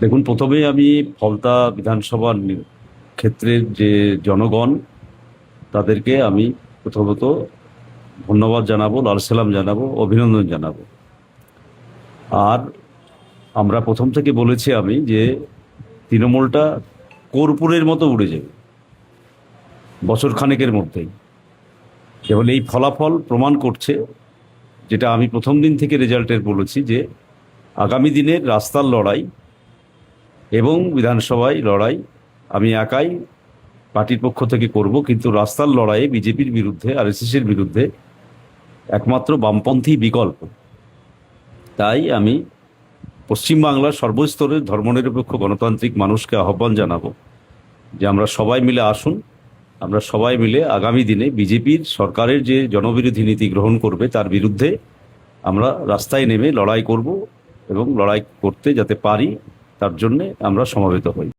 দেখুন, প্রথমেই আমি ফলতা বিধানসভার ক্ষেত্রের যে জনগণ, তাদেরকে আমি প্রথমত ধন্যবাদ জানাবো, লাল সালাম জানাবো, অভিনন্দন জানাবো। আর আমরা প্রথম থেকে বলেছি আমি যে তৃণমূলটা কর্পূরের মতো উড়ে যাবে বছর খানেকের মধ্যেই। কেবল এই ফলাফল প্রমাণ করছে, যেটা আমি প্রথম দিন থেকে রেজাল্টের বলেছি, যে আগামী দিনের রাস্তার লড়াই এবং বিধানসভায় লড়াই আমি একাই পার্টির পক্ষ থেকে করব, কিন্তু রাস্তার লড়াইয়ে বিজেপির বিরুদ্ধে, আরএসএসের বিরুদ্ধে একমাত্র বামপন্থী বিকল্প। তাই আমি পশ্চিমবাংলার সর্বস্তরের ধর্মনিরপেক্ষ গণতান্ত্রিক মানুষকে আহ্বান জানাবো যে আমরা সবাই মিলে আসুন, আমরা সবাই মিলে আগামী দিনে বিজেপির সরকারের যে জনবিরোধী নীতি গ্রহণ করবে তার বিরুদ্ধে আমরা রাস্তায় নেমে লড়াই করব, এবং লড়াই করতে যাতে পারি তার জন্যে আমরা সমবেত হই।